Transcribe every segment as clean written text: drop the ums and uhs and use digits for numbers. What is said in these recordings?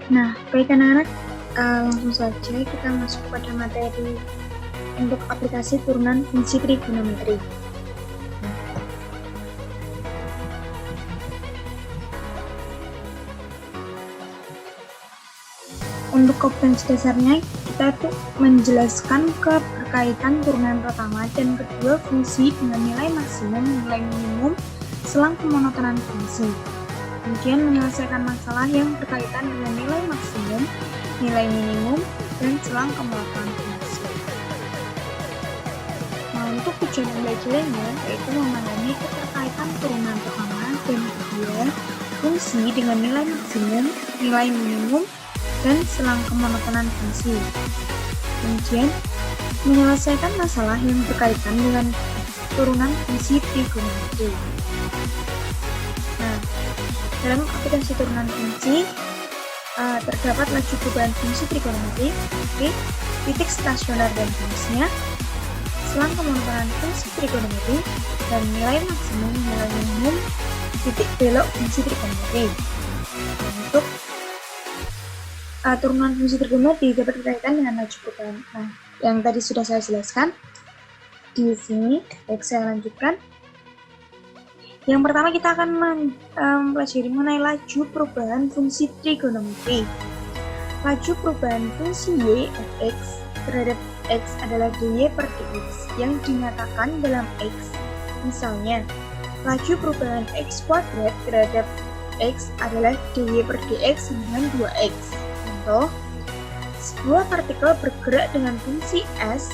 Nah, baik anak-anak, langsung saja kita masuk pada materi untuk aplikasi turunan fungsi trigonometri. Untuk kompetensi dasarnya, kita tuh menjelaskan keberkaitan turunan pertama dan kedua fungsi dengan nilai maksimum, nilai minimum, selang kemonotonan fungsi. Kemudian menyelesaikan masalah yang berkaitan dengan nilai maksimum, nilai minimum, dan selang kemonotonan fungsi. Nah, untuk tujuan pembelajarannya yaitu memahami keterkaitan turunan pertama dan kedua fungsi dengan nilai maksimum, nilai minimum, dan selang kemonotonan fungsi. Kemudian menyelesaikan masalah yang berkaitan dengan turunan fungsi trigonometri. Nah, dalam aplikasi turunan fungsi terdapat laju perubahan fungsi trigonometri, titik stasioner dan fungsinya, selang kemonotonan fungsi trigonometri, dan nilai maksimum, nilai minimum, titik belok fungsi trigonometri. Untuk turunan fungsi trigonometri dapat berkaitan dengan laju perubahan. Nah, yang tadi sudah saya jelaskan di sini, baik saya lanjutkan. Yang pertama kita akan mempelajari mengenai laju perubahan fungsi trigonometri. Laju perubahan fungsi y fx terhadap x adalah dy per dx yang dinyatakan dalam x. Misalnya, laju perubahan x kuadrat terhadap x adalah dy per dx dengan 2x. Contoh, sebuah partikel bergerak dengan fungsi s.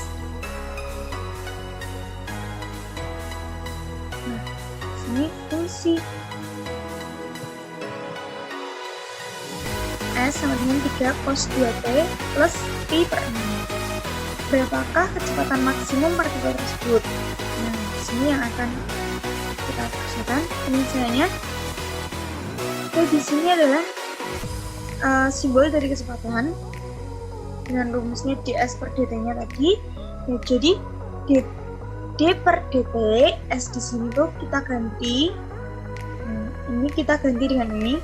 Nah, ini fungsi s sama dengan 3 cos 2t plus pi per 6. Berapakah kecepatan maksimum partikel tersebut? Nah, sini yang akan kita kerjakan penyelesaiannya. Di sini adalah simbol dari kecepatan dengan rumusnya ds per dt-nya tadi. Ya, jadi d per dt s di sini tuh kita ganti. Ini kita ganti dengan ini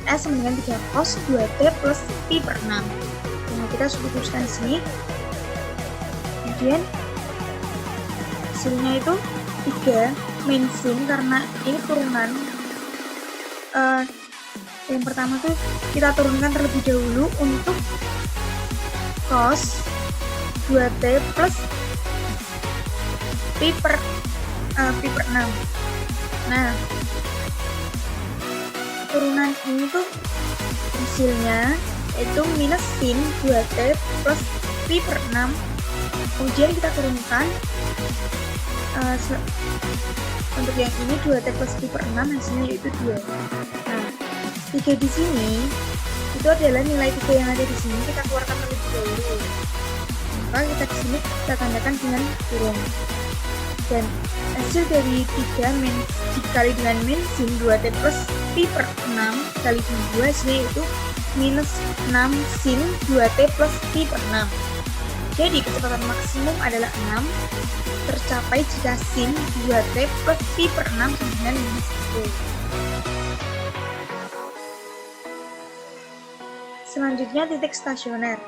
s sama dengan 3 cos 2t plus pi per 6. Nah, kita sudah tuliskan sini. Kemudian hasilnya itu 3 min sin karena ini turunan. Yang pertama tuh kita turunkan terlebih dahulu untuk cos 2t plus pi per 6. Nah, turunan ini tuh hasilnya itu minus sin 2t plus pi per 6. Kemudian kita turunkan untuk yang ini 2t plus pi per 6 hasilnya yaitu 2. Nah, 3 di sini itu adalah nilai 3 yang ada di sini, kita keluarkan terlebih dahulu. Maka kita di sini kita tandakan dengan kurung. Dan hasil dari 3 dikali dengan min sin 2t plus pi per 6 kali 2 hasilnya yaitu minus 6 sin 2t plus pi per 6. Jadi kecepatan maksimum adalah 6 tercapai jika sin 2t plus pi per 6 sama dengan minus 1. Selanjutnya titik stasioner.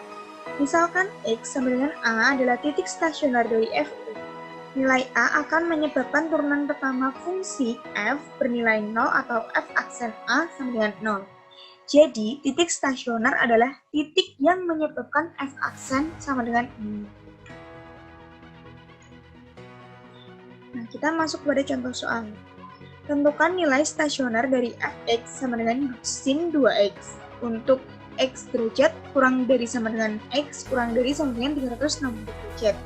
Misalkan x sama dengan a adalah titik stasioner dari f. Nilai a akan menyebabkan turunan pertama fungsi f bernilai 0 atau f aksen a sama dengan 0. Jadi, titik stasioner adalah titik yang menyebabkan f aksen sama dengan ini. Nah, kita masuk pada contoh soal. Tentukan nilai stasioner dari fx sama dengan sin 2x. Untuk x derajat kurang dari sama dengan x kurang dari sama dengan 360 derajat.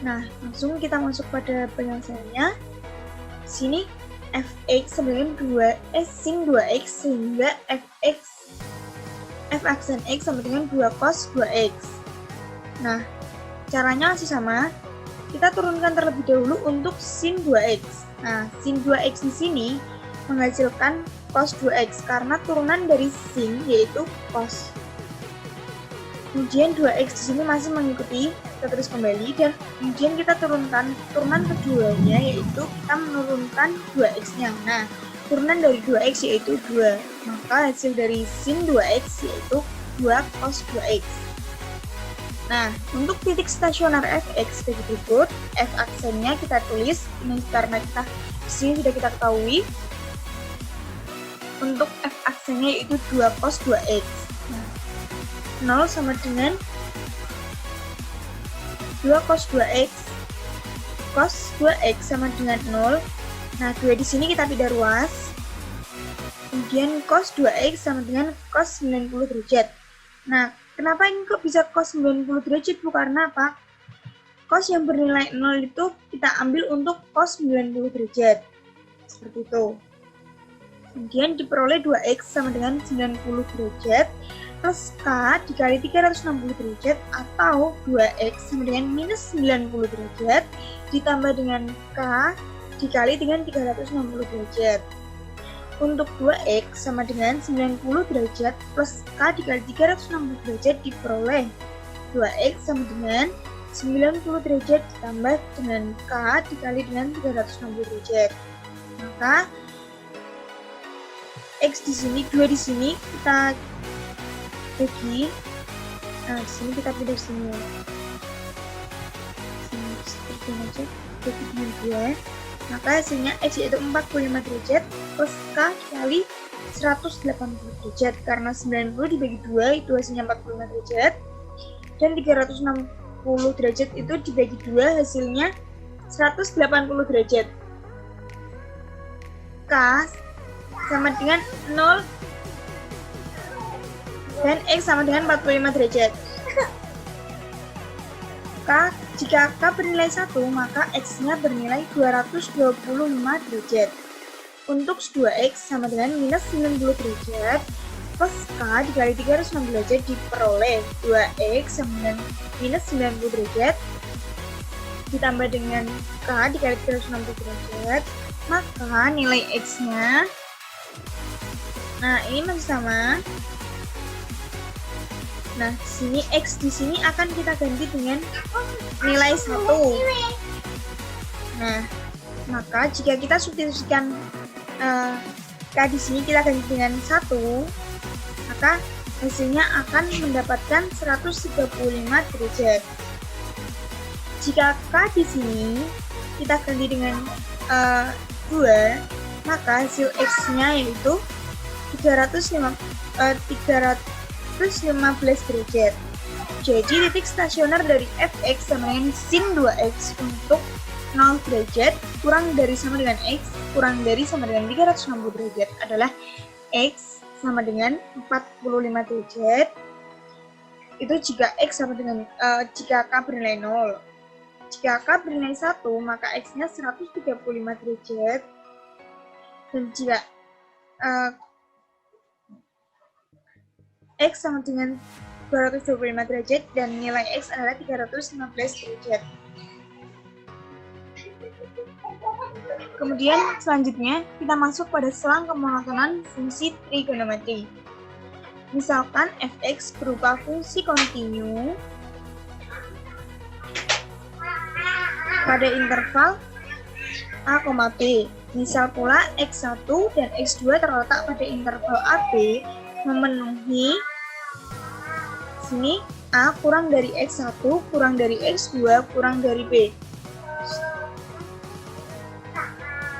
Nah, langsung kita masuk pada penyelesaiannya. Sini fx sama dengan sin 2x sehingga f aksen x sama dengan 2 cos 2x. Nah, caranya masih sama. Kita turunkan terlebih dahulu untuk sin 2x. Nah, sin 2x di sini menghasilkan cos 2x karena turunan dari sin yaitu cos. Kemudian 2x di sini masih mengikuti, kita terus kembali dan kemudian kita turunkan turunan keduanya yaitu kita menurunkan 2x-nya. Nah, turunan dari 2x yaitu 2. Maka hasil dari sin 2x yaitu 2 cos 2x. Nah, untuk titik stasioner fx sebagai berikut. F aksennya kita tulis, ini karena kita di sini sudah kita ketahui. Untuk f aksennya yaitu 2 cos 2x. Nah, 0 sama dengan 2 cos 2x. Cos 2x sama dengan 0. Nah, 2 di sini kita pindah ruas. Kemudian cos 2x sama dengan cos 90 derajat. Nah, kenapa ini kok bisa cos 90 derajat, Bu? Karena apa? Cos yang bernilai 0 itu kita ambil untuk cos 90 derajat. Seperti itu. Kemudian diperoleh 2x sama dengan 90 derajat plus K dikali 360 derajat atau 2x sama dengan minus 90 derajat ditambah dengan K dikali dengan 360 derajat. Untuk 2x sama dengan 90 derajat plus K dikali 360 derajat diperoleh 2x sama dengan 90 derajat ditambah dengan K dikali dengan 360 derajat. Maka X di sini, 2 di sini kita bagi. Nah, di sini kita pindah sini. Sini seperti ini aja, bagi dengan 2. Maka hasilnya X yaitu 45 derajat plus K dikali 180 derajat. Karena 90 dibagi 2 itu hasilnya 45 derajat. Dan 360 derajat itu dibagi 2 hasilnya 180 derajat. K sama dengan 0 dan X sama dengan 45 derajat. Jika K bernilai 1, maka X-nya bernilai 225 derajat. Untuk 2X sama dengan minus 90 derajat plus K dikali 360 derajat diperoleh 2X sama dengan minus 90 derajat ditambah dengan K dikali 360 derajat. Maka nilai X-nya, nah ini masih sama. Nah, sini X di sini akan kita ganti dengan nilai 1. Nah, maka jika kita substitusikan K di sini kita ganti dengan 1, maka hasilnya akan mendapatkan 135 derajat. Jika K di sini kita ganti dengan 2, maka hasil X-nya yaitu 315 derajat. Jadi titik stasioner dari fx sama dengan sin 2x untuk 0 derajat kurang dari sama dengan x kurang dari sama dengan 360 derajat adalah x sama dengan 45 derajat. Itu jika x sama dengan jika k bernilai 0. Jika k bernilai 1, maka x-nya 135 derajat. Dan jika X sama dengan 225 derajat dan nilai X adalah 315 derajat. Kemudian selanjutnya kita masuk pada selang kemonotonan fungsi trigonometri. Misalkan fx berupa fungsi kontinu pada interval a, b. Misal pula x1 dan x2 terletak pada interval AB memenuhi sini A kurang dari X1 kurang dari X2 kurang dari B.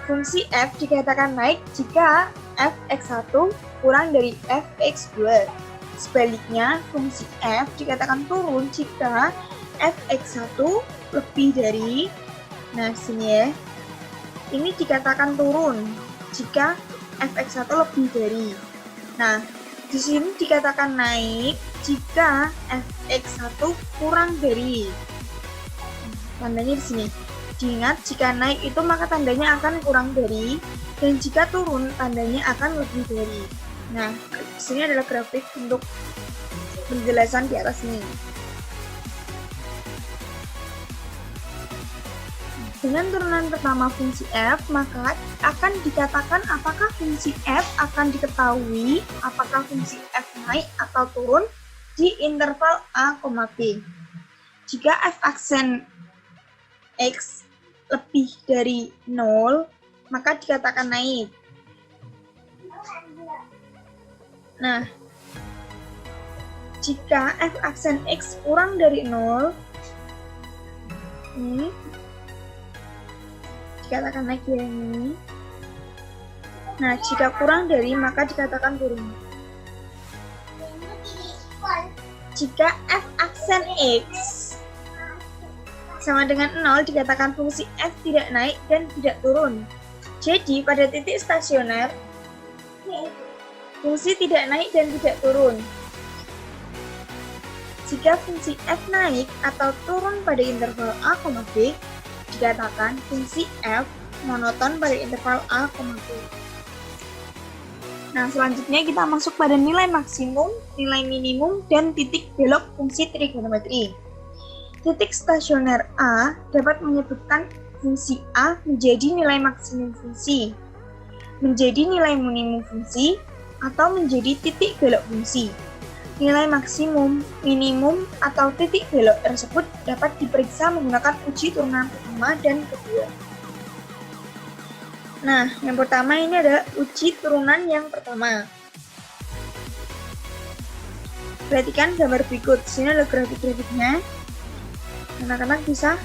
Fungsi F dikatakan naik jika Fx1 kurang dari Fx2. Sebaliknya, fungsi F dikatakan turun jika Fx1 lebih dari, nah sini ya, ini dikatakan turun jika Fx1 lebih dari. Nah, di sini dikatakan naik jika Fx1 kurang dari. Tandanya di sini. Diingat, jika naik itu maka tandanya akan kurang dari, dan jika turun tandanya akan lebih dari. Nah, di sini adalah grafik untuk penjelasan di atas ini. Dengan turunan pertama fungsi f, maka akan dikatakan apakah fungsi f akan diketahui apakah fungsi f naik atau turun di interval a, b. Jika f aksen x lebih dari 0, maka dikatakan naik. Nah, jika f aksen x kurang dari 0, ini dikatakan lagi ya ini. Nah, jika kurang dari maka dikatakan turun. Jika f aksen x sama dengan 0 dikatakan fungsi f tidak naik dan tidak turun. Jadi pada titik stasioner fungsi tidak naik dan tidak turun. Jika fungsi f naik atau turun pada interval a, b, dikatakan fungsi f monoton pada interval a, b. Nah, selanjutnya kita masuk pada nilai maksimum, nilai minimum, dan titik belok fungsi trigonometri. Titik stasioner A dapat menyebutkan fungsi A menjadi nilai maksimum fungsi, menjadi nilai minimum fungsi, atau menjadi titik belok fungsi. Nilai maksimum, minimum, atau titik belok tersebut dapat diperiksa menggunakan uji turunan pertama dan kedua. Nah, yang pertama ini adalah uji turunan yang pertama. Perhatikan gambar berikut. Sini ada grafik-grafiknya. Anak-anak bisa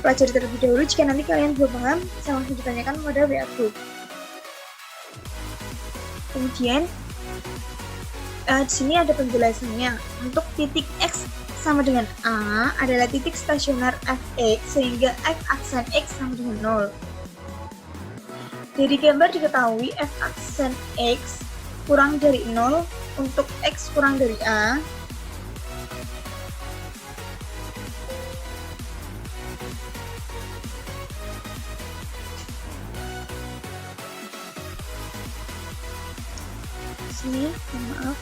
pelajari terlebih dahulu. Jika nanti kalian belum paham, bisa langsung ditanyakan pada WA Group. Kemudian, di sini ada penjelasannya. Untuk titik X sama dengan A adalah titik stasioner Fx, sehingga f aksen X sama dengan 0. Dari gambar diketahui f aksen X kurang dari 0 untuk X kurang dari A. Sini, maaf,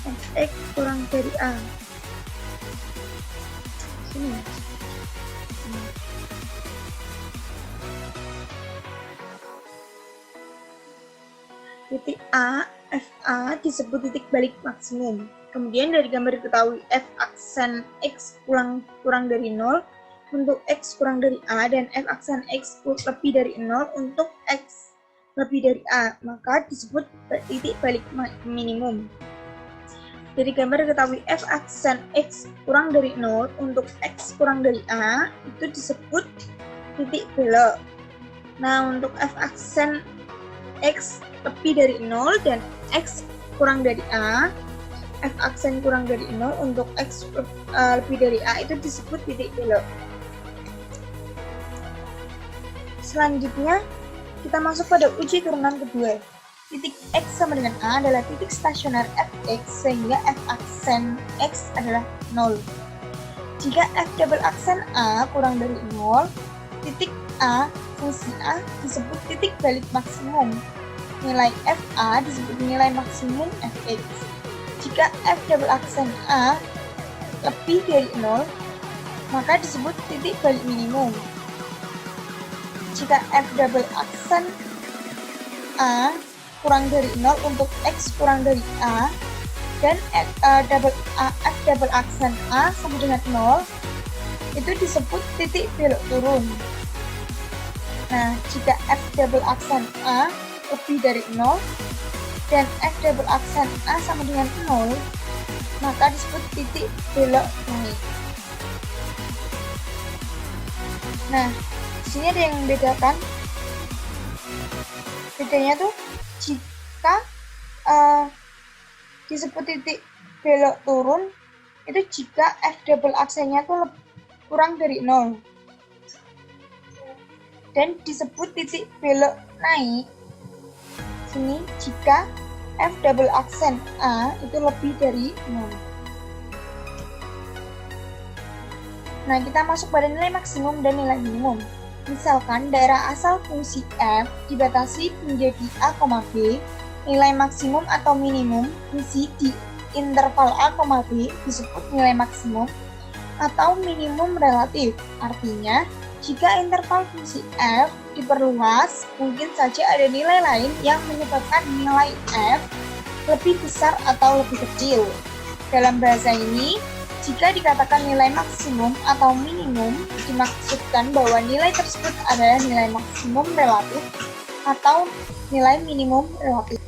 fx kurang dari A. Sini. Titik A, FA disebut titik balik maksimum. Kemudian dari gambar diketahui f aksen X kurang dari 0 untuk X kurang dari A dan f aksen X lebih dari 0 untuk X lebih dari A, maka disebut titik balik minimum. Dari gambar diketahui f aksen X kurang dari 0 untuk X kurang dari A, itu disebut titik belok. Nah, untuk f aksen X lebih dari 0 dan X kurang dari A, f aksen kurang dari 0 untuk X lebih dari A, itu disebut titik belok. Selanjutnya, kita masuk pada uji turunan kedua. Titik X sama dengan A adalah titik stasioner Fx, sehingga f aksen X adalah 0. Jika f double aksen A kurang dari 0, titik A, fungsi A, disebut titik balik maksimum. Nilai FA disebut nilai maksimum Fx. Jika f double aksen A lebih dari 0, maka disebut titik balik minimum. Jika f double aksen A kurang dari 0 untuk X kurang dari A dan f double aksen A sama dengan 0, itu disebut titik belok turun. Nah, jika f double aksen A lebih dari 0 dan f double aksen A sama dengan 0, maka disebut titik belok naik. Nah, di sini ada yang membedakan. Bedanya tuh jika disebut titik belok turun itu jika f double aksennya tuh kurang dari 0. Dan disebut titik belok naik sini jika f double aksen A itu lebih dari 0. Nah, kita masuk pada nilai maksimum dan nilai minimum. Misalkan daerah asal fungsi f dibatasi menjadi a, b, nilai maksimum atau minimum fungsi di interval a, b disebut nilai maksimum atau minimum relatif. Artinya, jika interval fungsi f diperluas, mungkin saja ada nilai lain yang menyebabkan nilai f lebih besar atau lebih kecil. Dalam bahasa ini, jika dikatakan nilai maksimum atau minimum, dimaksudkan bahwa nilai tersebut adalah nilai maksimum relatif atau nilai minimum relatif.